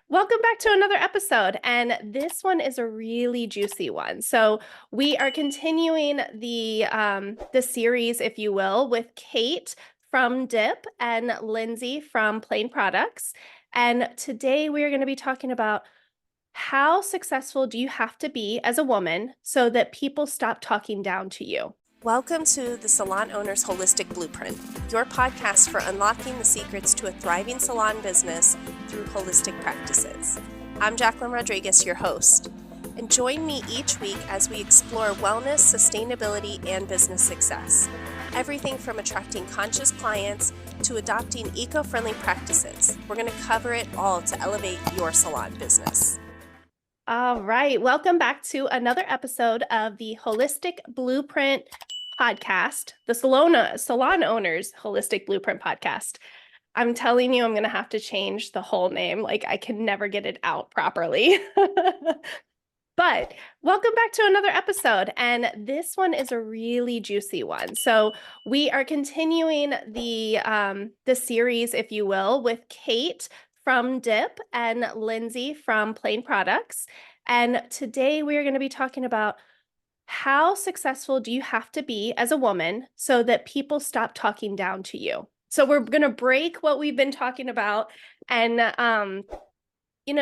Welcome back to another episode, and this one is a really juicy one. So we are continuing the series, if you will, with Kate from Dip and Lindsay from Plain Products. And today we are going to be talking about how successful do you have to be as a woman so that people stop talking down to you? Welcome to the Salon Owner's Holistic Blueprint, your podcast for unlocking the secrets to a thriving salon business through holistic practices. I'm Jacqueline Rodriguez, your host, and join me each week as we explore wellness, sustainability, and business success. Everything from attracting conscious clients to adopting eco-friendly practices. We're going to cover it all to elevate your salon business. All right, welcome back to another episode of the Holistic Blueprint podcast, the Salon Owner's Holistic Blueprint podcast. I'm telling you, I'm going to have to change the whole name. Like, I can never get it out properly. But welcome back to another episode, and this one is a really juicy one. So we are continuing the series, if you will, with Kate from Dip and Lindsay from Plain Products. And today we are going to be talking about how successful do you have to be as a woman so that people stop talking down to you. So we're going to break what we've been talking about and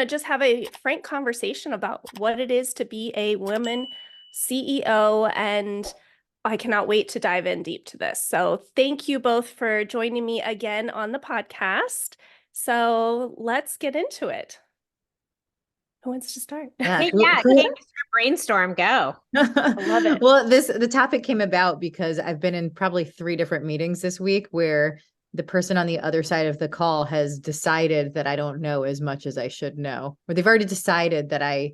just have a frank conversation about what it is to be a woman CEO, and I cannot wait to dive in deep to this. So thank you both for joining me again on the podcast. So let's get into it. Who wants to start? Yeah, Kate, brainstorm, go. I love it. Well, the topic came about because I've been in probably 3 different meetings this week where the person on the other side of the call has decided that I don't know as much as I should know, or they've already decided that I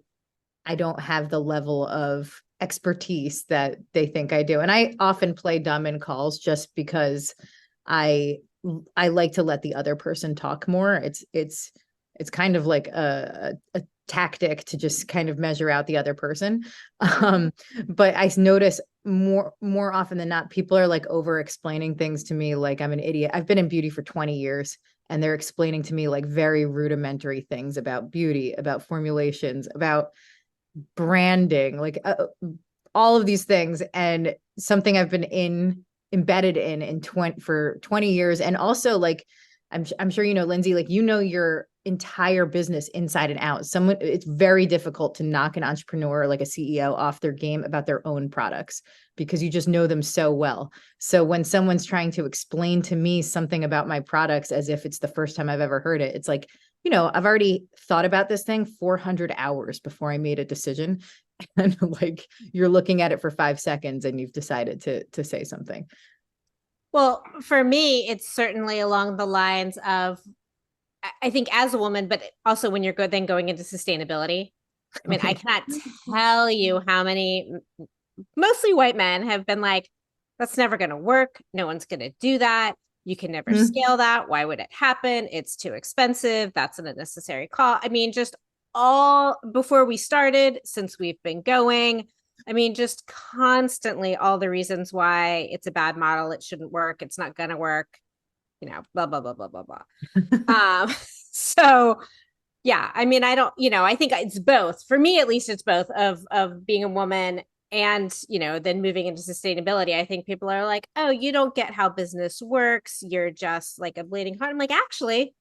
don't have the level of expertise that they think I do. And I often play dumb in calls just because I like to let the other person talk more. It's kind of like a tactic to just kind of measure out the other person. But I notice more often than not, people are like over explaining things to me like I'm an idiot. I've been in beauty for 20 years and they're explaining to me like very rudimentary things about beauty, about formulations, about branding, like all of these things. And something I've been embedded in for 20 years. And also like, I'm sure, Lindsay, like, your entire business inside and out. It's very difficult to knock an entrepreneur, like a CEO, off their game about their own products because you just know them so well. So when someone's trying to explain to me something about my products as if it's the first time I've ever heard it, it's like, I've already thought about this thing 400 hours before I made a decision. And like, you're looking at it for 5 seconds and you've decided to say something. Well, for me, it's certainly along the lines of, I think as a woman, but also when you're then going into sustainability. I mean, I cannot tell you how many, mostly white men, have been like, that's never going to work. No one's going to do that. You can never scale that. Why would it happen? It's too expensive. That's an unnecessary cost. I mean, just all before we started, since we've been going, I mean, just constantly all the reasons why it's a bad model. It shouldn't work. It's not going to work, blah, blah, blah, blah, blah, blah. So yeah, I mean, I think it's both. For me, at least, it's both of being a woman and, then moving into sustainability. I think people are like, oh, you don't get how business works. You're just like a bleeding heart. I'm like, actually,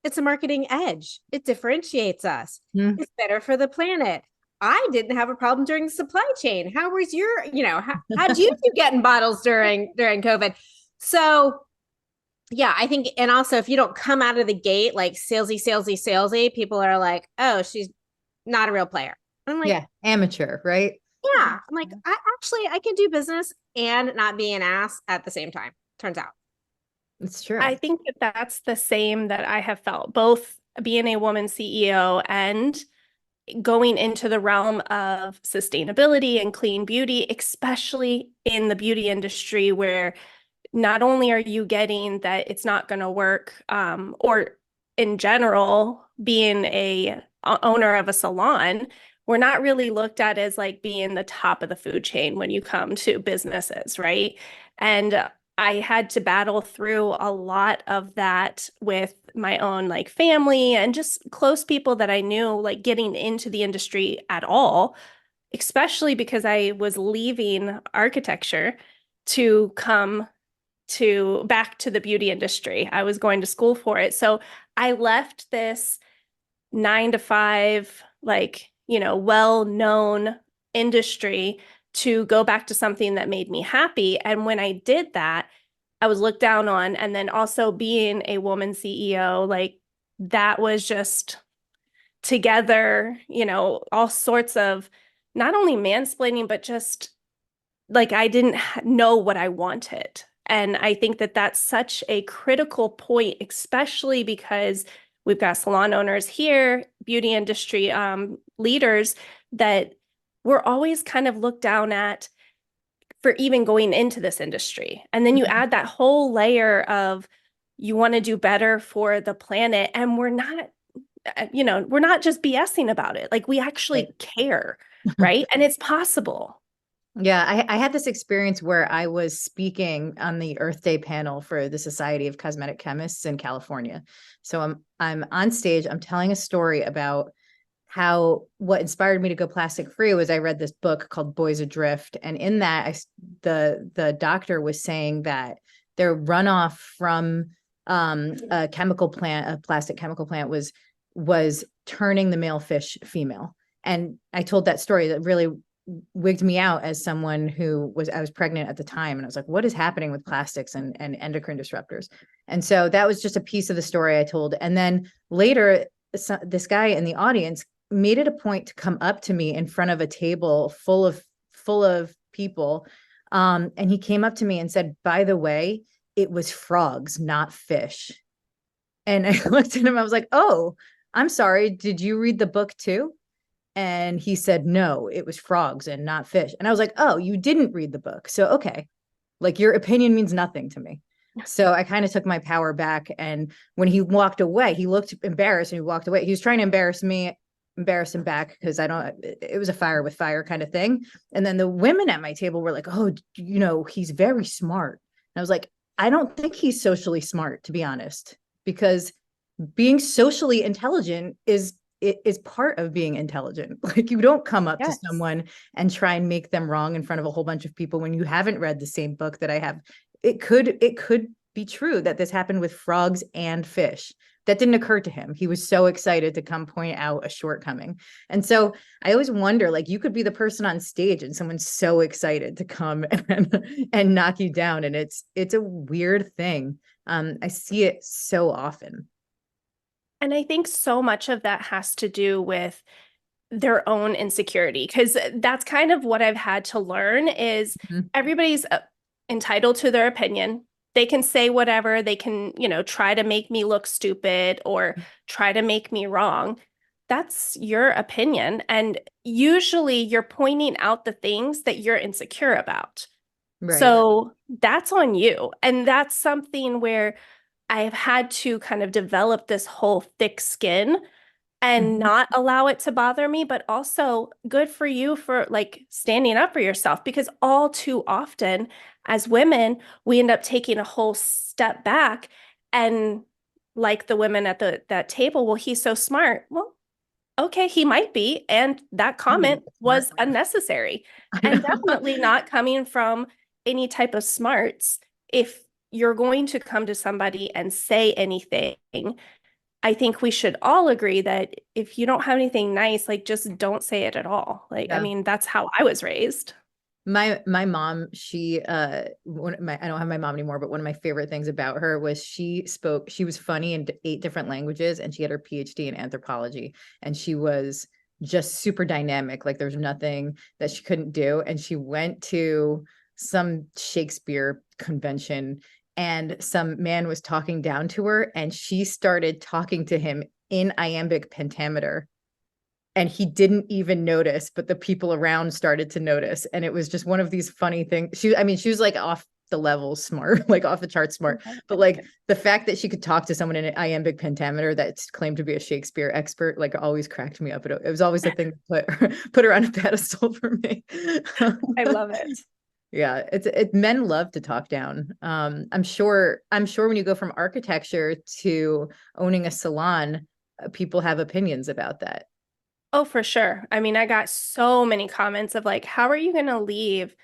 it's a marketing edge. It differentiates us. It's better for the planet. I didn't have a problem during the supply chain. How was your, how'd you do getting bottles during COVID? So yeah, I think, and also if you don't come out of the gate like salesy, people are like, oh, she's not a real player. And I'm like, yeah, amateur, right? Yeah. I'm like, I can do business and not be an ass at the same time. Turns out. It's true. I think that that's the same that I have felt, both being a woman CEO and going into the realm of sustainability and clean beauty, especially in the beauty industry, where not only are you getting that it's not going to work, or in general, being a owner of a salon, we're not really looked at as like being the top of the food chain when you come to businesses, right? And I had to battle through a lot of that with my own like family and just close people that I knew, like getting into the industry at all, especially because I was leaving architecture to come to back to the beauty industry. I was going to school for it. So I left this 9 to 5, like, well-known industry to go back to something that made me happy. And when I did that, I was looked down on. And then also being a woman CEO, like that was just together, all sorts of not only mansplaining, but just like I didn't know what I wanted. And I think that that's such a critical point, especially because we've got salon owners here, beauty industry leaders that we're always kind of looked down at for even going into this industry. And then you add that whole layer of you want to do better for the planet. And we're not just BSing about it. Like we actually care, right? And it's possible. Yeah, I had this experience where I was speaking on the Earth Day panel for the Society of Cosmetic Chemists in California. So I'm on stage, I'm telling a story about how what inspired me to go plastic free was I read this book called Boys Adrift, and in that the doctor was saying that their runoff from a plastic chemical plant was turning the male fish female. And I told that story that really wigged me out as someone I was pregnant at the time. And I was like, what is happening with plastics and endocrine disruptors? And so that was just a piece of the story I told. And then later, this guy in the audience made it a point to come up to me in front of a table full of people. And he came up to me and said, by the way, it was frogs, not fish. And I looked at him, I was like, oh, I'm sorry. Did you read the book too? And he said, no, it was frogs and not fish. And I was like, oh, you didn't read the book. So, okay. Like your opinion means nothing to me. So I kind of took my power back. And when he walked away, he looked embarrassed and he walked away. He was trying to embarrass him back because it was a fire with fire kind of thing. And then the women at my table were like, oh, he's very smart. And I was like, I don't think he's socially smart, to be honest, because being socially intelligent is part of being intelligent. Like you don't come up to someone and try and make them wrong in front of a whole bunch of people when you haven't read the same book that I have. It could be true that this happened with frogs and fish. That didn't occur to him. He was so excited to come point out a shortcoming. And so I always wonder, like you could be the person on stage and someone's so excited to come and knock you down. And it's a weird thing. I see it so often. And I think so much of that has to do with their own insecurity, because that's kind of what I've had to learn is everybody's entitled to their opinion. They can say whatever, they can, try to make me look stupid or try to make me wrong. That's your opinion. And usually you're pointing out the things that you're insecure about. Right. So that's on you. And that's something where I've had to kind of develop this whole thick skin and not allow it to bother me, but also good for you for like standing up for yourself, because all too often as women, we end up taking a whole step back and like the women at that table, well, he's so smart. Well, okay, he might be. And that comment was unnecessary and definitely not coming from any type of smarts. If you're going to come to somebody and say anything, I think we should all agree that if you don't have anything nice, like just don't say it at all. Like, I mean, that's how I was raised. My mom, I don't have my mom anymore, but one of my favorite things about her was she was funny in 8 different languages, and she had her PhD in anthropology, and she was just super dynamic. Like there's nothing that she couldn't do. And she went to some Shakespeare convention and some man was talking down to her and she started talking to him in iambic pentameter. And he didn't even notice, but the people around started to notice. And it was just one of these funny things. She was like off the level smart, like off the chart smart. But like the fact that she could talk to someone in an iambic pentameter that claimed to be a Shakespeare expert, like always cracked me up. It was always a thing to put her on a pedestal for me. I love it. Yeah, men love to talk down. I'm sure when you go from architecture to owning a salon, people have opinions about that. Oh, for sure. I mean, I got so many comments of like, how are you going to leave,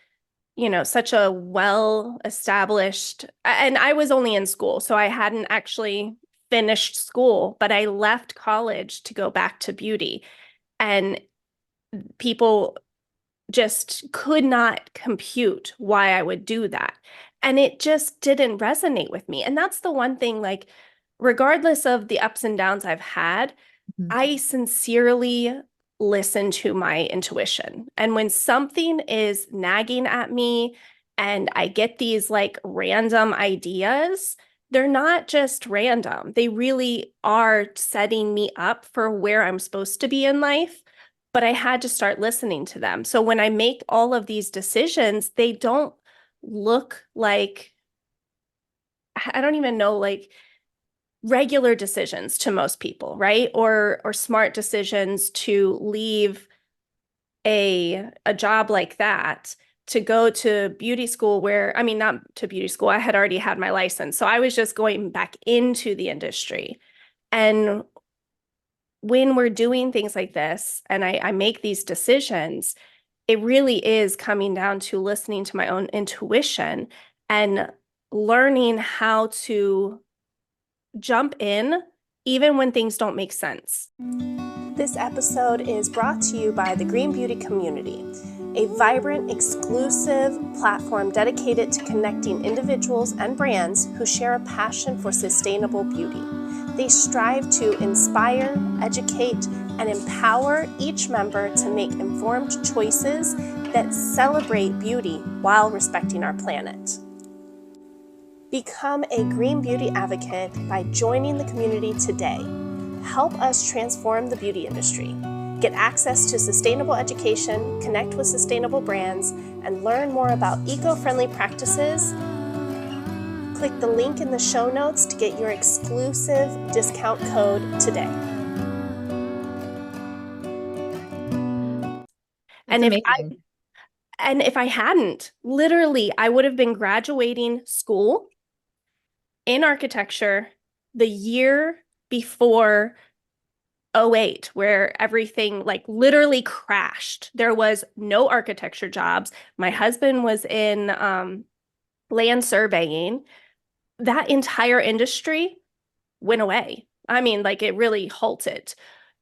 such a well-established, and I was only in school, so I hadn't actually finished school, but I left college to go back to beauty. And people just could not compute why I would do that. And it just didn't resonate with me. And that's the one thing, like, regardless of the ups and downs I've had, Mhm. I sincerely listen to my intuition. And when something is nagging at me and I get these like random ideas, they're not just random. They really are setting me up for where I'm supposed to be in life. But I had to start listening to them. So when I make all of these decisions, they don't look like, I don't even know, like regular decisions to most people, right? Or smart decisions to leave a job like that to go to beauty school where, I mean, not to beauty school, I had already had my license. So I was just going back into the industry. And when we're doing things like this and I make these decisions, it really is coming down to listening to my own intuition and learning how to jump in even when things don't make sense. This episode is brought to you by the Green Beauty Community, a vibrant, exclusive platform dedicated to connecting individuals and brands who share a passion for sustainable beauty. They strive to inspire, educate, and empower each member to make informed choices that celebrate beauty while respecting our planet. Become a green beauty advocate by joining the community today. Help us transform the beauty industry. Get access to sustainable education, connect with sustainable brands, and learn more about eco-friendly practices. Click the link in the show notes to get your exclusive discount code today. That's amazing. And if I hadn't, literally, I would have been graduating school in architecture the year before 08, where everything like literally crashed. There was no architecture jobs. My husband was in land surveying. That entire industry went away. I mean, like it really halted.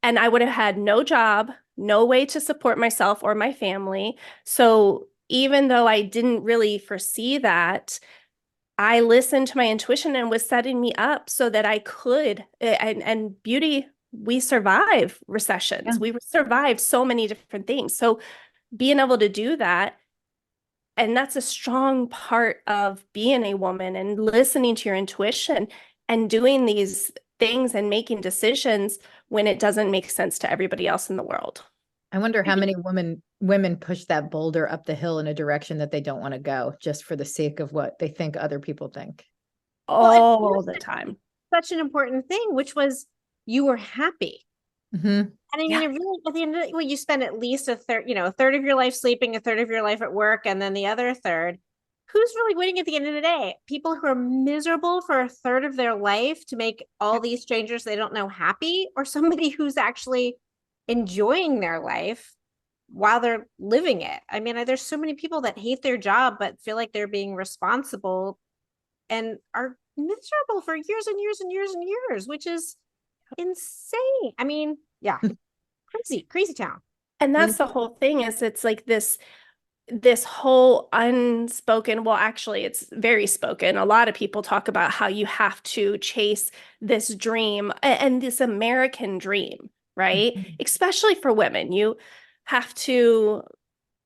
And I would have had no job, no way to support myself or my family. So even though I didn't really foresee that, I listened to my intuition and was setting me up so that I could. And beauty, we survive recessions. Yeah. We survive so many different things. So being able to do that, and that's a strong part of being a woman and listening to your intuition and doing these things and making decisions when it doesn't make sense to everybody else in the world. I wonder how many women push that boulder up the hill in a direction that they don't want to go just for the sake of what they think other people think. All the time. Such an important thing, which was you were happy. Mm-hmm. And I mean, Yeah. it really, at the end of the day, well, you spend at least a third of your life sleeping, a third of your life at work, and then the other third. Who's really winning at the end of the day? People who are miserable for a third of their life to make all these strangers they don't know happy, or somebody who's actually enjoying their life while they're living it. I mean, there's so many people that hate their job but feel like they're being responsible and are miserable for years and years and years and years, which is insane. I mean, yeah, crazy town. And that's the whole thing is it's like this whole unspoken, well, actually, it's very spoken. A lot of people talk about how you have to chase this dream and this American dream, right? Mhm. Especially for women. You have to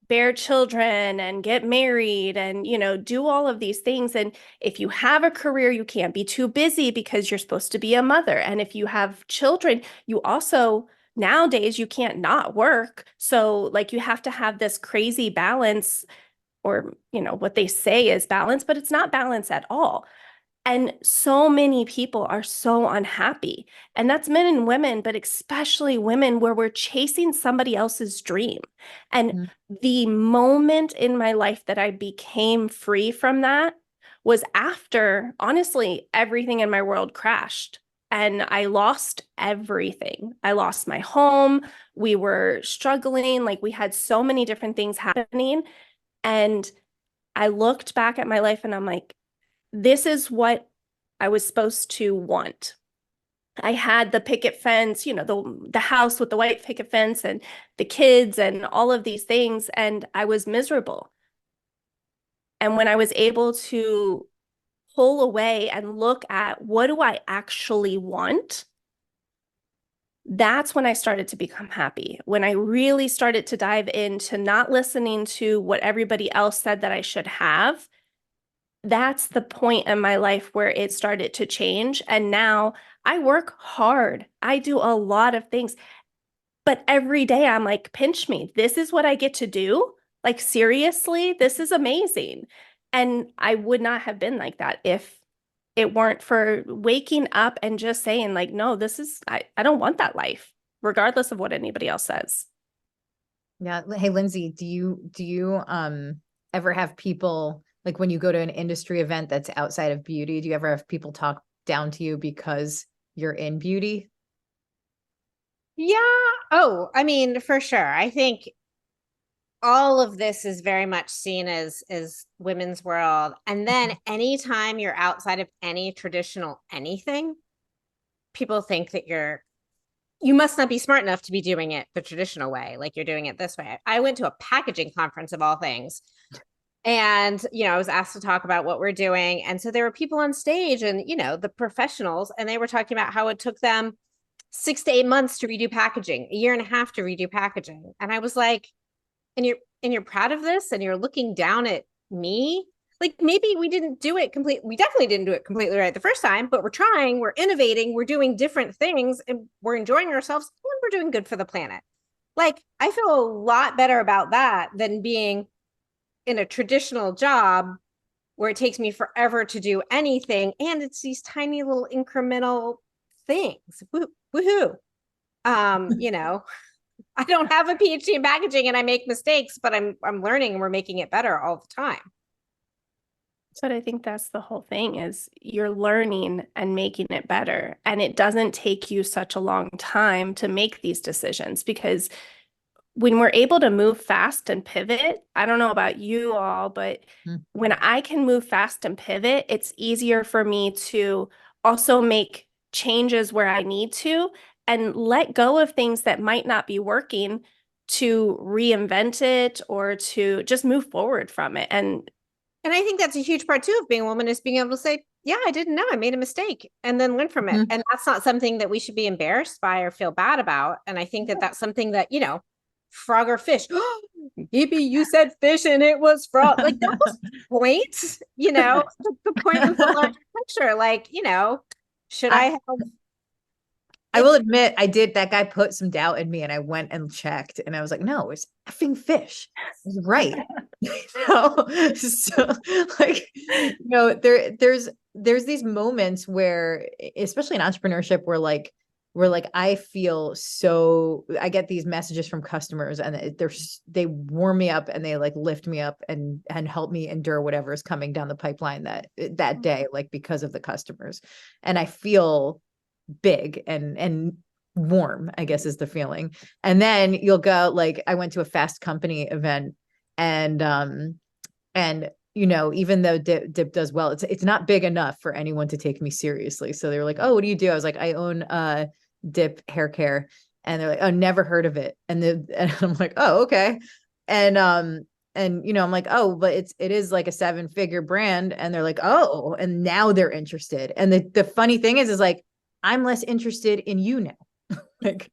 bear children and get married and, do all of these things. And if you have a career, you can't be too busy because you're supposed to be a mother. And if you have children, you also nowadays you can't not work. So like you have to have this crazy balance or, what they say is balance, but it's not balance at all. And so many people are so unhappy. And that's men and women, but especially women, where we're chasing somebody else's dream. And Mhm. the moment in my life that I became free from that was after, honestly, everything in my world crashed. And I lost everything. I lost my home. We were struggling. Like, we had so many different things happening. And I looked back at my life and I'm like, this is what I was supposed to want. I had the picket fence, the house with the white picket fence and the kids and all of these things, and I was miserable. And when I was able to pull away and look at what do I actually want, that's when I started to become happy. When I really started to dive into not listening to what everybody else said that I should have, that's the point in my life where it started to change. And now I work hard. I do a lot of things, but every day I'm like, pinch me. This is what I get to do. Like, seriously, this is amazing. And I would not have been like that if it weren't for waking up and just saying, like, no, I don't want that life, regardless of what anybody else says. Yeah. Hey, Lindsay, do you ever have people, like when you go to an industry event that's outside of beauty, do you ever have people talk down to you because you're in beauty? Yeah. Oh, I mean, for sure. I think all of this is very much seen as women's world. And then anytime you're outside of any traditional anything, people think that you must not be smart enough to be doing it the traditional way, like you're doing it this way. I went to a packaging conference of all things. And, I was asked to talk about what we're doing. And so there were people on stage and, the professionals, and they were talking about how it took them 6 to 8 months to redo packaging, a year and a half to redo packaging. And I was like, and you're proud of this and you're looking down at me? Like, maybe we definitely didn't do it completely right the first time, but we're trying, we're innovating, we're doing different things, and we're enjoying ourselves, and we're doing good for the planet. Like, I feel a lot better about that than being in a traditional job where it takes me forever to do anything, and it's these tiny little incremental things. Woohoo. I don't have a PhD in packaging and I make mistakes, but I'm learning and we're making it better all the time. But I think that's the whole thing, is you're learning and making it better. And it doesn't take you such a long time to make these decisions, because when we're able to move fast and pivot, I don't know about you all, but when I can move fast and pivot, it's easier for me to also make changes where I need to and let go of things that might not be working, to reinvent it or to just move forward from it. And I think that's a huge part too of being a woman, is being able to say, yeah, I didn't know, I made a mistake, and then learn from it. And that's not something that we should be embarrassed by or feel bad about. And I think that that's something that, frog or fish. Yippee, you said fish and it was frog. Like, that was the point, the point of the larger picture. Like, should I have I will admit, that guy put some doubt in me, and I went and checked, and I was like, no, it's effing fish. I was right. So like, there's these moments where, especially in entrepreneurship, where I feel so, I get these messages from customers, and they warm me up and they like lift me up and help me endure whatever is coming down the pipeline that day, like because of the customers. And I feel big and warm, I guess is the feeling. And then you'll go, like, I went to a Fast Company event, and even though Dip does well, it's not big enough for anyone to take me seriously. So they were like, oh, what do you do? I was like, I own Dip hair care. And they're like, oh, never heard of it. And I'm like, oh, okay. And I'm like, oh, but it is like a 7-figure brand. And they're like, oh, and now they're interested. And the funny thing is like, I'm less interested in you now. like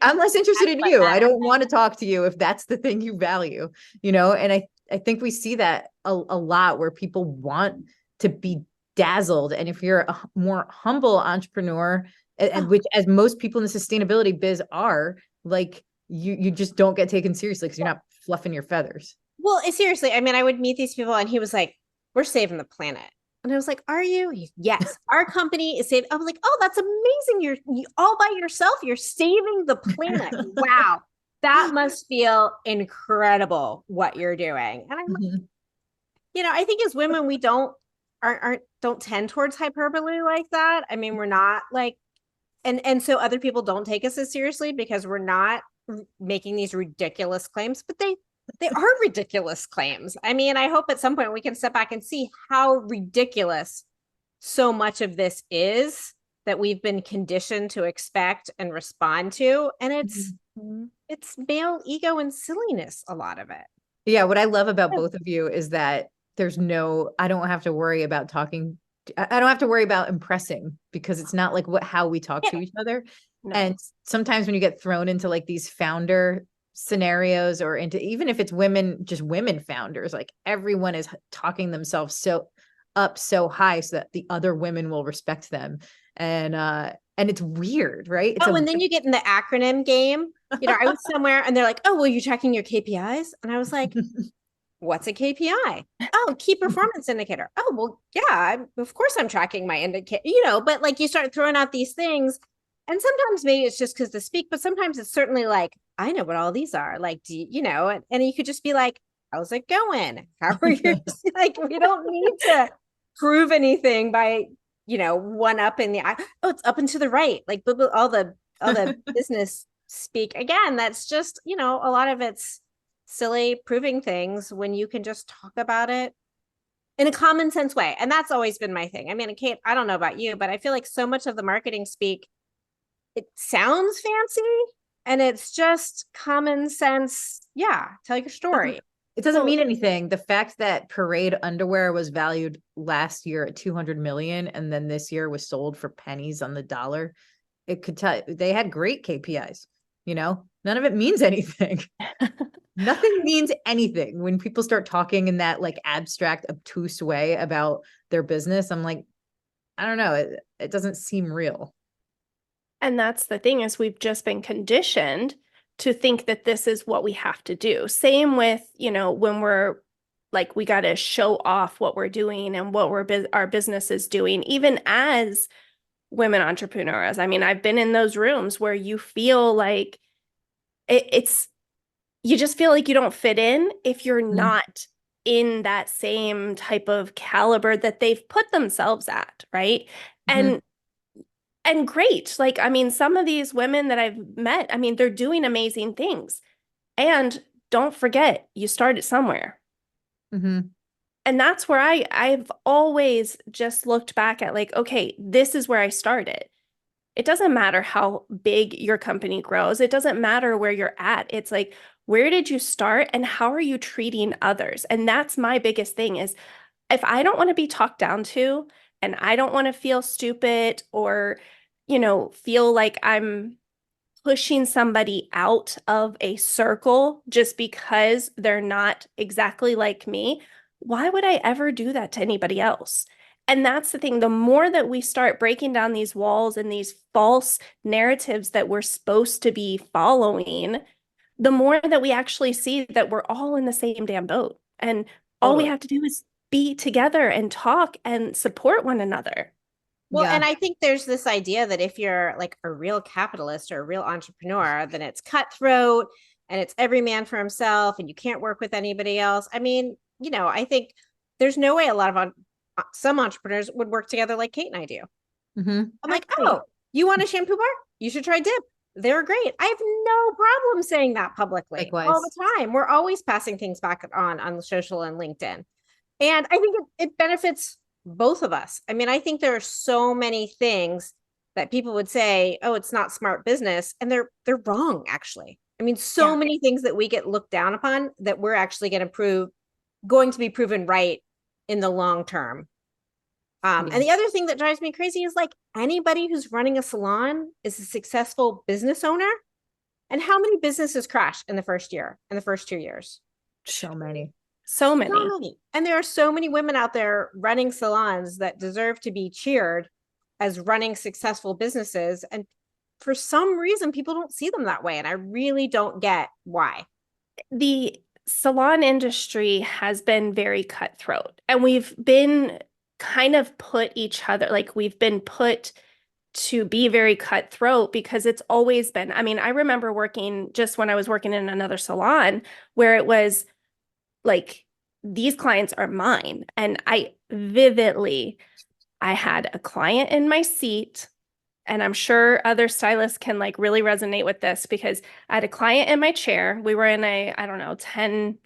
I'm less interested in you. I don't want to talk to you if that's the thing you value, and I think we see that a lot, where people want to be dazzled. And if you're a more humble entrepreneur, and which, as most people in the sustainability biz are, like, you just don't get taken seriously because you're not fluffing your feathers. Well, seriously, I mean, I would meet these people and he was like, we're saving the planet. And I was like, are you? Yes, our company is saving. I was like, oh, that's amazing. You all by yourself. You're saving the planet. Wow. That must feel incredible what you're doing. And I'm, I think as women, we don't tend towards hyperbole like that. I mean, we're not like, and so other people don't take us as seriously because we're not making these ridiculous claims, but they are ridiculous claims. I mean, I hope at some point we can step back and see how ridiculous so much of this is that we've been conditioned to expect and respond to. And it's male ego and silliness, a lot of it. Yeah, what I love about both of you is that I don't have to worry about talking. I don't have to worry about impressing because it's not like how we talk to each other. No. And sometimes when you get thrown into like these founder scenarios or into, even if it's just women founders, like everyone is talking themselves so high so that the other women will respect them. And it's weird, right? And then you get in the acronym game. I was somewhere and they're like, oh, well, you're tracking your KPIs. And I was like, what's a KPI? Oh, key performance indicator. Oh, well, yeah, of course I'm tracking my indicator, but like you start throwing out these things. And sometimes maybe it's just because to speak, but sometimes it's certainly like, I know what all these are. Like, and you could just be like, how's it going? How are you? Like, we don't need to prove anything by, one up in the, oh, it's up and to the right. Like all the business speak. Again, that's just, a lot of it's silly proving things when you can just talk about it in a common sense way. And that's always been my thing. I mean, Kate, I don't know about you, but I feel like so much of the marketing speak, it sounds fancy and it's just common sense. Yeah. Tell your story. It doesn't mean anything. The fact that Parade underwear was valued last year at 200 million and then this year was sold for pennies on the dollar, it could tell they had great KPIs. None of it means anything. Nothing means anything when people start talking in that like abstract, obtuse way about their business. I'm like, I don't know. It doesn't seem real. And that's the thing, is we've just been conditioned to think that this is what we have to do. Same with, when we're like, we got to show off what we're doing and what our business is doing, even as women entrepreneurs. I mean, I've been in those rooms where you feel like you just feel like you don't fit in if you're not in that same type of caliber that they've put themselves at, right? And great. Like, I mean, some of these women that I've met, I mean, they're doing amazing things. And don't forget, you started somewhere. And that's where I've always just looked back at like, okay, this is where I started. It doesn't matter how big your company grows. It doesn't matter where you're at. It's like, where did you start and how are you treating others? And that's my biggest thing is if I don't want to be talked down to and I don't want to feel stupid or, feel like I'm pushing somebody out of a circle just because they're not exactly like me, why would I ever do that to anybody else? And that's the thing. The more that we start breaking down these walls and these false narratives that we're supposed to be following, the more that we actually see that we're all in the same damn boat. And all we have to do is be together and talk and support one another. Well, and I think there's this idea that if you're like a real capitalist or a real entrepreneur, then it's cutthroat and it's every man for himself and you can't work with anybody else. I mean, I think there's no way a lot of some entrepreneurs would work together like Kate and I do. I'm like, oh, you want a shampoo bar? You should try Dip. They're great. I have no problem saying that publicly. Likewise. All the time. We're always passing things back on social and LinkedIn. And I think it benefits both of us. I mean, I think there are so many things that people would say, oh, it's not smart business. And they're wrong, actually. I mean, so many things that we get looked down upon that we're actually going to be proven right in the long term. And the other thing that drives me crazy is like anybody who's running a salon is a successful business owner. And how many businesses crash in the first 2 years? So many. So many. And there are so many women out there running salons that deserve to be cheered as running successful businesses. And for some reason, people don't see them that way. And I really don't get why. The salon industry has been very cutthroat. And we've been kind of put each other, like we've been put to be very cutthroat because it's always been, I mean, I remember working just when I was working in another salon where it was like, these clients are mine. And I had a client in my seat, and I'm sure other stylists can like really resonate with this because I had a client in my chair. We were in a, I don't know, 10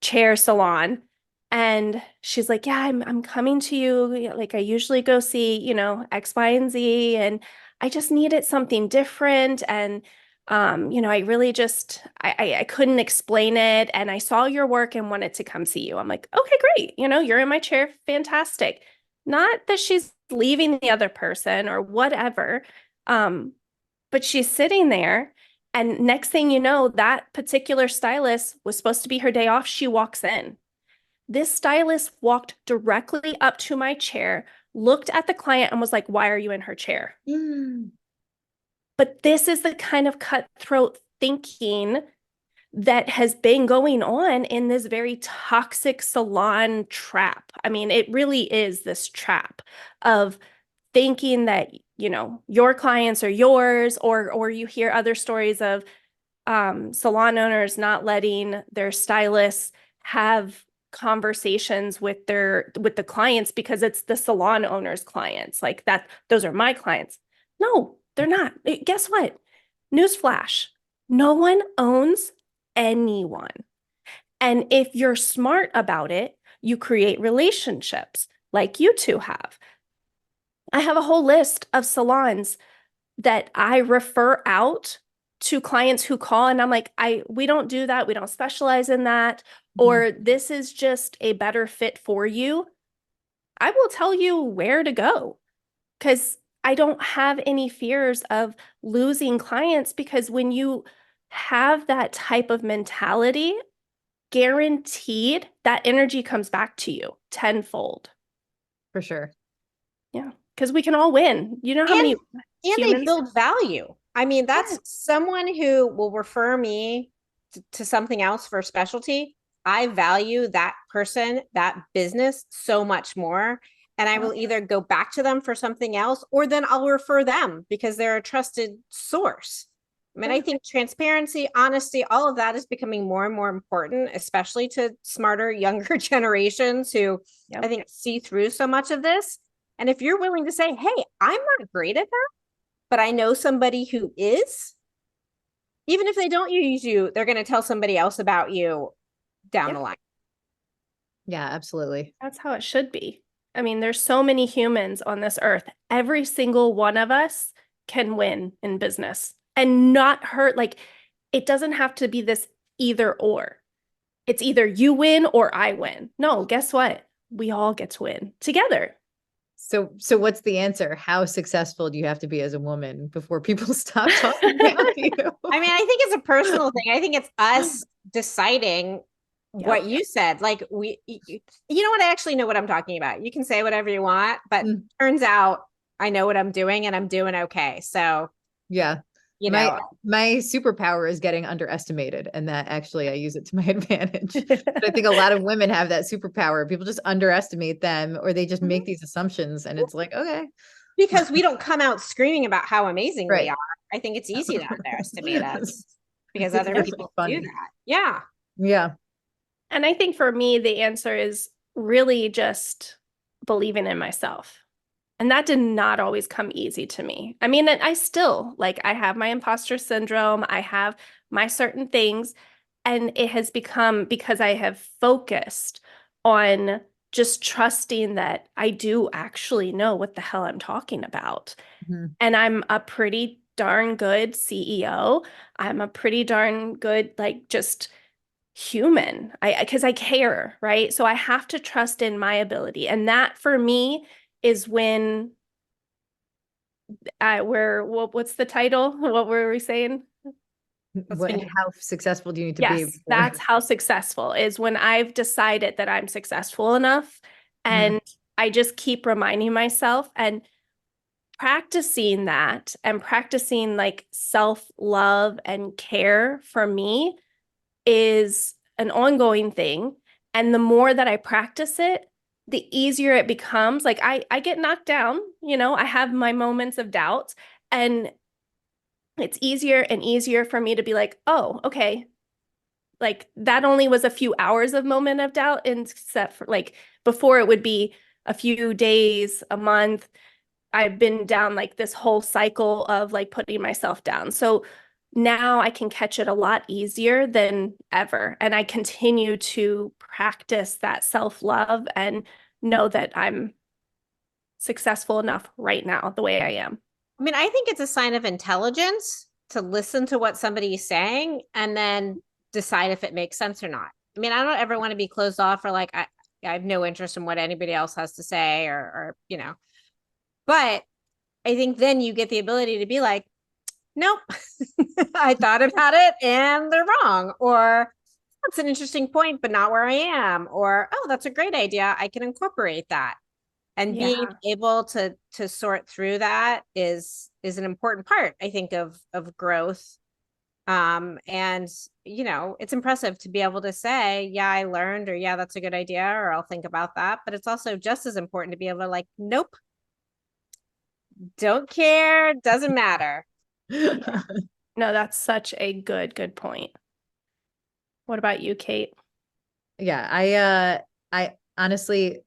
chair salon. And she's like, yeah, I'm coming to you. Like I usually go see, X, Y, and Z. And I just needed something different. And I really just I couldn't explain it. And I saw your work and wanted to come see you. I'm like, okay, great. You're in my chair. Fantastic. Not that she's leaving the other person or whatever. But she's sitting there. And next thing you know, that particular stylist was supposed to be her day off. She walks in. This stylist walked directly up to my chair, looked at the client, and was like, why are you in her chair? Mm. But this is the kind of cutthroat thinking that has been going on in this very toxic salon trap. I mean, it really is this trap of thinking that, your clients are yours, or you hear other stories of salon owners not letting their stylists have conversations with the clients because it's the salon owner's clients. Like that, those are my clients. No, they're not. Guess what? Newsflash. No one owns anyone. And if you're smart about it, you create relationships like you two have. I have a whole list of salons that I refer out to clients who call, and I'm like, we don't do that. We don't specialize in that. Or this is just a better fit for you. I will tell you where to go because I don't have any fears of losing clients, because when you have that type of mentality, guaranteed that energy comes back to you tenfold. For sure. Yeah, because we can all win. You know how many And they humans? build value. I mean, that's Yes. someone who will refer me to something else for specialty. I value that person, that business so much more. And I will either go back to them for something else, or then I'll refer them because they're a trusted source. I mean, I think transparency, honesty, all of that is becoming more and more important, especially to smarter, younger generations who I think see through so much of this. And if you're willing to say, hey, I'm not great at that, but I know somebody who is, even if they don't use you, they're going to tell somebody else about you down the line. Yeah, absolutely. That's how it should be. I mean, there's so many humans on this earth. Every single one of us can win in business and not hurt. Like, it doesn't have to be this either or. It's either you win or I win. No, guess what? We all get to win together. So what's the answer? How successful do you have to be as a woman before people stop talking about you? I mean, I think it's a personal thing. I think it's us deciding what you said. Like you know what? I actually know what I'm talking about. You can say whatever you want, but turns out I know what I'm doing and I'm doing okay. So yeah, my superpower is getting underestimated, and that actually I use it to my advantage. But I think a lot of women have that superpower. People just underestimate them, or they just make these assumptions, and it's like, okay, because we don't come out screaming about how amazing right. we are. I think it's easy to underestimate us because other people do that. Yeah. Yeah. And I think for me, the answer is really just believing in myself. And that did not always come easy to me. I mean, I still, like, I have my imposter syndrome. I have my certain things. And it has become because I have focused on just trusting that I do actually know what the hell I'm talking about. And I'm a pretty darn good CEO. I'm a pretty darn good, like, just human. Because I care, right? So I have to trust in my ability. And that for me is when what's the title? What were we saying? How successful do you need to be? Yes, that's how successful is when I've decided that I'm successful enough, and I just keep reminding myself and practicing that, and practicing like self-love and care for me is an ongoing thing. And the more that I practice it, the easier it becomes. Like I get knocked down, I have my moments of doubt, and it's easier and easier for me to be like, oh, okay, like that only was a few hours of moment of doubt, except for like before it would be a few days, a month. I've been down like this whole cycle of like putting myself down. So now I can catch it a lot easier than ever. And I continue to practice that self-love and know that I'm successful enough right now the way I am. I mean, I think it's a sign of intelligence to listen to what somebody is saying and then decide if it makes sense or not. I mean, I don't ever want to be closed off or like I have no interest in what anybody else has to say or but I think then you get the ability to be like, nope, I thought about it and they're wrong. Or that's an interesting point, but not where I am. Or, oh, that's a great idea. I can incorporate that. And Yeah. being able to sort through that is an important part, I think, of growth. And it's impressive to be able to say, yeah, I learned, or yeah, that's a good idea, or I'll think about that. But it's also just as important to be able to like, nope, don't care, doesn't matter. Yeah. No, that's such a good point. What about you, Kate? Yeah, I honestly,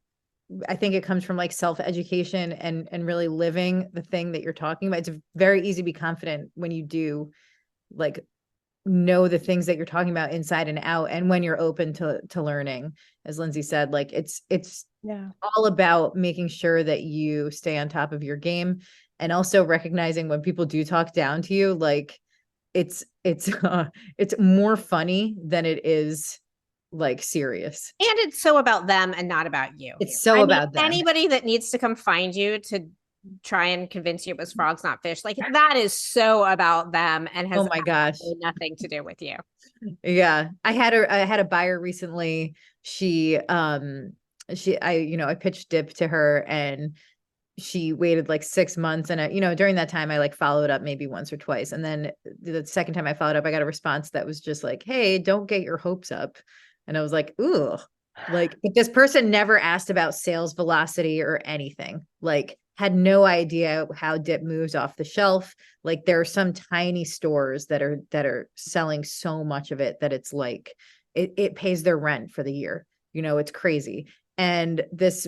I think it comes from like self-education and really living the thing that you're talking about. It's very easy to be confident when you do like know the things that you're talking about inside and out, and when you're open to learning. As Lindsay said, like it's Yeah. all about making sure that you stay on top of your game, and also recognizing when people do talk down to you, like it's more funny than it is like serious. And it's so about them and not about you. It's so about them. Anybody that needs to come find you to try and convince you it was frogs, not fish, like that is so about them and has Oh my gosh, nothing to do with you. yeah. I had a buyer recently. I pitched dip to her, and she waited like 6 months, and during that time I like followed up maybe once or twice, and then the second time I followed up I got a response that was just like, hey, don't get your hopes up. And I was like, ooh, like, but this person never asked about sales velocity or anything, like had no idea how dip moves off the shelf. Like there are some tiny stores that are selling so much of it that it's like it pays their rent for the year. It's crazy. And this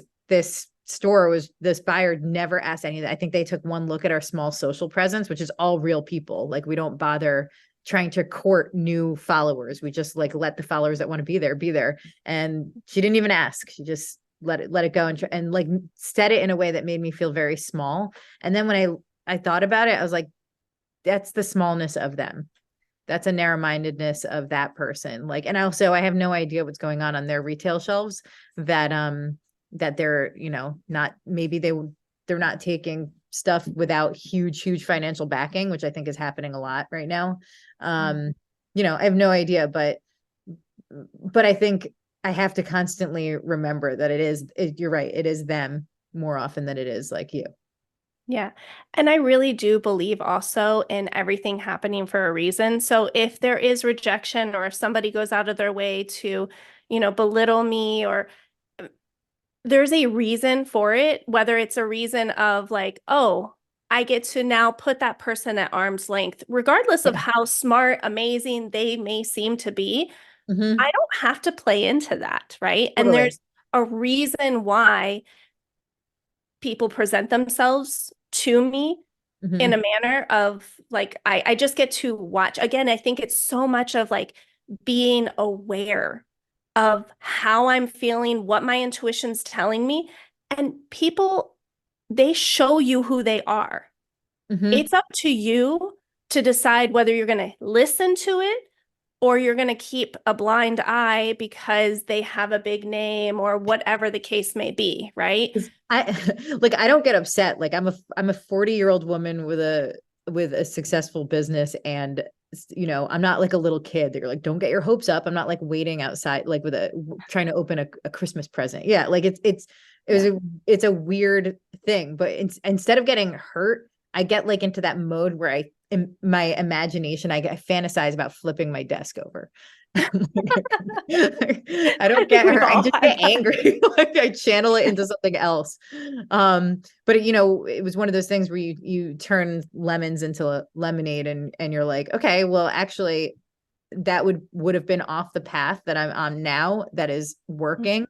buyer never asked any of that. I think they took one look at our small social presence, which is all real people. Like we don't bother trying to court new followers. We just like let the followers that want to be there. And she didn't even ask. She just let it go and like said it in a way that made me feel very small. And then when I thought about it, I was like, that's the smallness of them. That's a narrow-mindedness of that person. Like, and also I have no idea what's going on their retail shelves that they're, not, maybe they're not taking stuff without huge financial backing, which I think is happening a lot right now. I have no idea, but I think I have to constantly remember that you're right. It is them more often than it is like you. Yeah. And I really do believe also in everything happening for a reason. So if there is rejection, or if somebody goes out of their way to, belittle me, or there's a reason for it, whether it's a reason of like, oh, I get to now put that person at arm's length, regardless of how smart, amazing they may seem to be. Mm-hmm. I don't have to play into that, right? Totally. And there's a reason why people present themselves to me in a manner of like, I just get to watch. Again, I think it's so much of like being aware of how I'm feeling, what my intuition's telling me. And people, they show you who they are. It's up to you to decide whether you're going to listen to it or you're going to keep a blind eye because they have a big name or whatever the case may be, right? I don't get upset. Like I'm a 40-year-old woman with a successful business, and I'm not like a little kid that you're like, don't get your hopes up. I'm not like waiting outside like trying to open a Christmas present. Yeah, like it's a weird thing, but instead of getting hurt, I get like into that mode where in my imagination, I fantasize about flipping my desk over. I don't get We've her. I all just had get that. angry. Like I channel it into something else. But it was one of those things where you turn lemons into a lemonade, and you're like, okay, well, actually, that would have been off the path that I'm on now. That is working,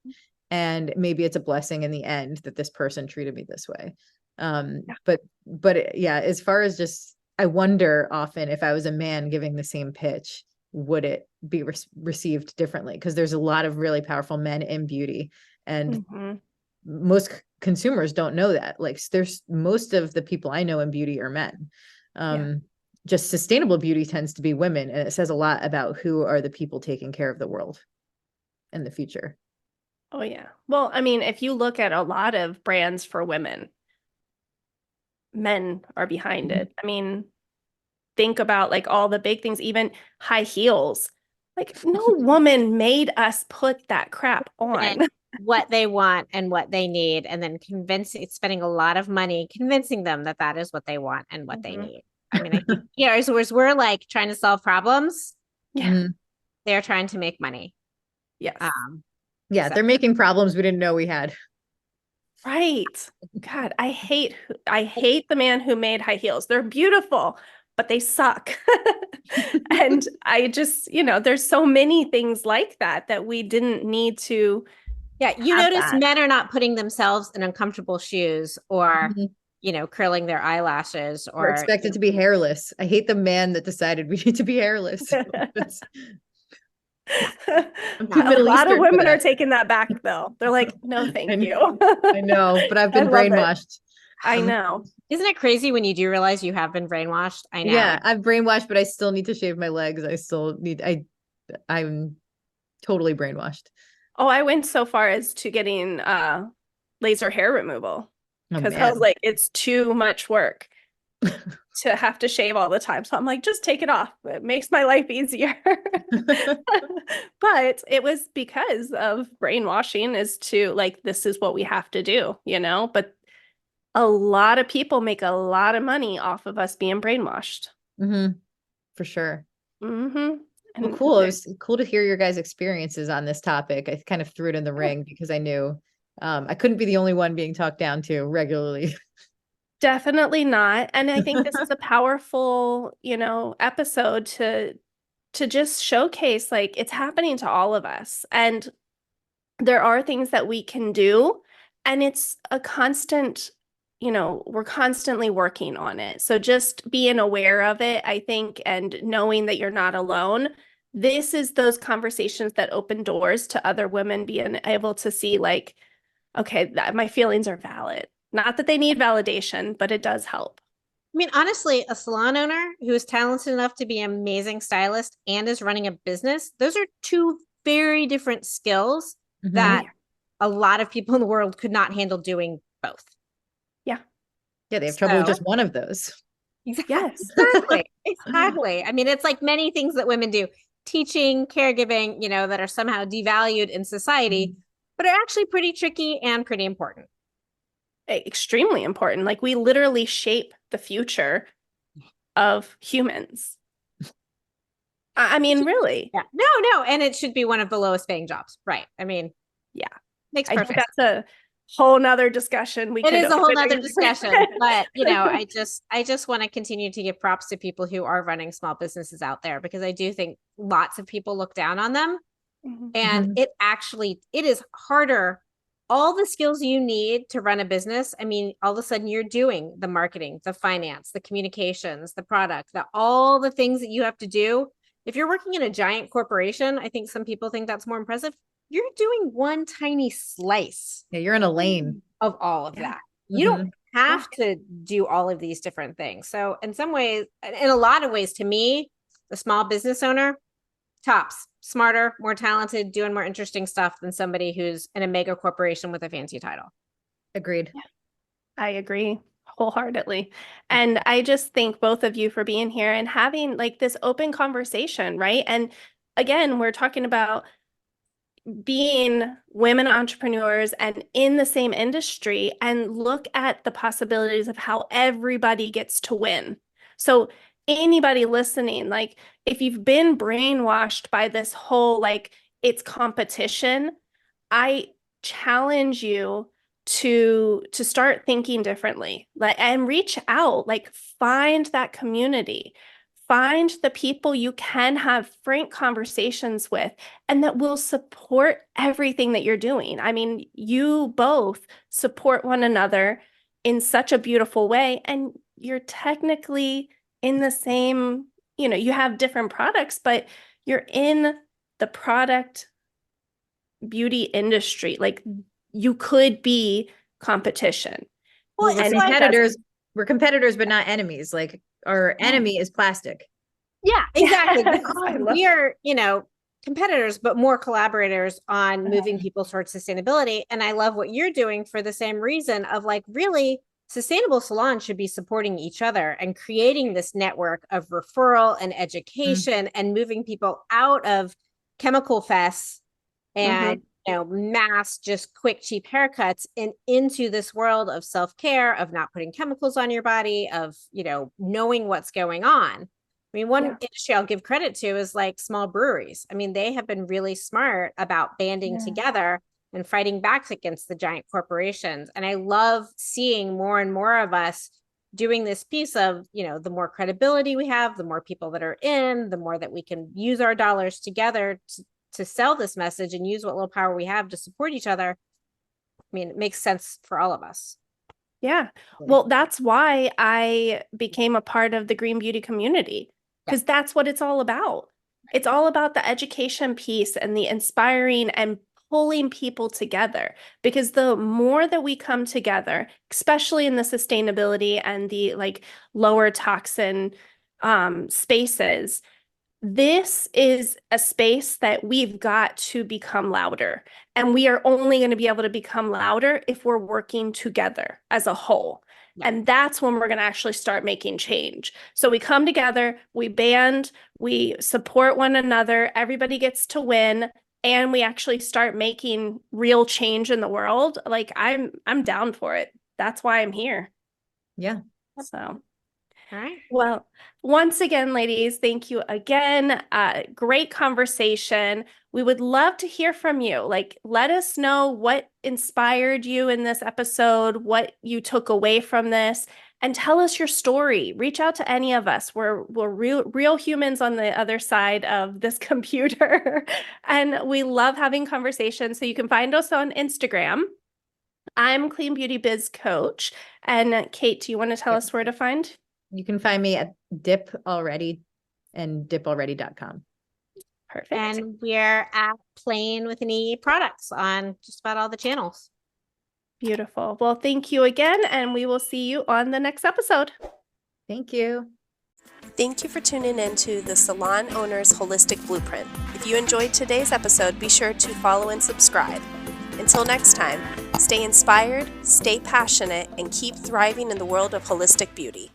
and maybe it's a blessing in the end that this person treated me this way. But yeah, as far as just, I wonder often if I was a man giving the same pitch, would it be received differently? Because there's a lot of really powerful men in beauty, and most consumers don't know that. Like, there's most of the people I know in beauty are men. Just sustainable beauty tends to be women, and it says a lot about who are the people taking care of the world in the future. Oh, yeah. Well, I mean, if you look at a lot of brands for women, men are behind it. I mean, think about like all the big things, even high heels. Like, no woman made us put that crap on. What they want and what they need, and then spending a lot of money convincing them that that is what they want and what they need. I mean, I think, as we're like trying to solve problems, they're trying to make money. Yes. Yeah, they're making problems we didn't know we had. Right. God, I hate the man who made high heels. They're beautiful, but they suck. And I just, there's so many things like that we didn't need to. Yeah, you notice men are not putting themselves in uncomfortable shoes or, curling their eyelashes or expected to be hairless. I hate the man that decided we need to be hairless. A lot of women are taking that back, though. They're like, no, thank you. I know, but I've been brainwashed. I know. Isn't it crazy when you do realize you have been brainwashed? I know. Yeah, I'm brainwashed, but I still need to shave my legs. I'm totally brainwashed. Oh, I went so far as to getting laser hair removal because I was like, it's too much work to have to shave all the time. So I'm like, just take it off. It makes my life easier. But it was because of brainwashing as to like, this is what we have to do, but a lot of people make a lot of money off of us being brainwashed. For sure. Well, cool. It was cool to hear your guys' experiences on this topic. I kind of threw it in the ring because I knew I couldn't be the only one being talked down to regularly. Definitely not. And I think this is a powerful, episode to just showcase like it's happening to all of us. And there are things that we can do. And it's a constant, we're constantly working on it. So just being aware of it, I think, and knowing that you're not alone. This is those conversations that open doors to other women being able to see like, okay, my feelings are valid. Not that they need validation, but it does help. I mean, honestly, a salon owner who is talented enough to be an amazing stylist and is running a business, those are two very different skills that a lot of people in the world could not handle doing both. Yeah. Yeah, they have trouble with just one of those. Yes. Exactly. I mean, it's like many things that women do, teaching, caregiving, that are somehow devalued in society, but are actually pretty tricky and pretty important. Extremely important. Like we literally shape the future of humans. I mean, really. Yeah. No. And it should be one of the lowest paying jobs. Right. I mean, yeah. Makes perfect sense. That's a whole nother discussion. It is a whole nother discussion, but I just want to continue to give props to people who are running small businesses out there, because I do think lots of people look down on them. And it is harder. All the skills you need to run a business. I mean, all of a sudden you're doing the marketing, the finance, the communications, the product, all the things that you have to do. If you're working in a giant corporation, I think some people think that's more impressive. You're doing one tiny slice. Yeah, you're in a lane of all of that. You don't have to do all of these different things. So in some ways, in a lot of ways, to me, the small business owner, tops, smarter, more talented, doing more interesting stuff than somebody who's in a mega corporation with a fancy title. Agreed. Yeah, I agree wholeheartedly. And I just thank both of you for being here and having like this open conversation, right? And again, we're talking about being women entrepreneurs and in the same industry, and look at the possibilities of how everybody gets to win. So anybody listening, like if you've been brainwashed by this whole like it's competition, I challenge you to start thinking differently, like, and reach out, like find that community, find the people you can have frank conversations with and that will support everything that you're doing. I mean, you both support one another in such a beautiful way, and you're technically in the same, you have different products, but you're in the product beauty industry. Like you could be competition. Well, We're it's like, competitors. We're competitors, but not enemies. Like our enemy is plastic. yeah, exactly. Yes, I love We are, competitors, but more collaborators on moving Okay. people towards sustainability. And I love what you're doing for the same reason of like really sustainable salons should be supporting each other and creating this network of referral and education and moving people out of chemical fests and mass just quick cheap haircuts and into this world of self-care, of not putting chemicals on your body, of knowing what's going on. I mean, one industry I'll give credit to is like small breweries. I mean, they have been really smart about banding together and fighting back against the giant corporations. And I love seeing more and more of us doing this piece of, the more credibility we have, the more people that are in, the more that we can use our dollars together to sell this message and use what little power we have to support each other. I mean, it makes sense for all of us. Yeah. Well, that's why I became a part of the green beauty community, because that's what it's all about. It's all about the education piece and the inspiring and pulling people together, because the more that we come together, especially in the sustainability and the like lower toxin spaces, this is a space that we've got to become louder. And we are only going to be able to become louder if we're working together as a whole. And that's when we're going to actually start making change. So we come together, we band, we support one another, everybody gets to win, and we actually start making real change in the world. Like I'm down for it. That's why I'm here. Yeah. So all right. Well, once again, ladies, thank you again. Great conversation. We would love to hear from you. Like, let us know what inspired you in this episode, what you took away from this, and tell us your story. Reach out to any of us. We're real humans on the other side of this computer, and we love having conversations. So you can find us on Instagram. I'm Clean Beauty Biz Coach. And Kate, do you want to tell us where to find? You can find me at Dip Already and dipalready.com. Perfect. And we're at Plain with an E products on just about all the channels. Beautiful. Well, thank you again, and we will see you on the next episode. Thank you. Thank you for tuning in to the Salon Owner's Holistic Blueprint. If you enjoyed today's episode, be sure to follow and subscribe. Until next time, stay inspired, stay passionate, and keep thriving in the world of holistic beauty.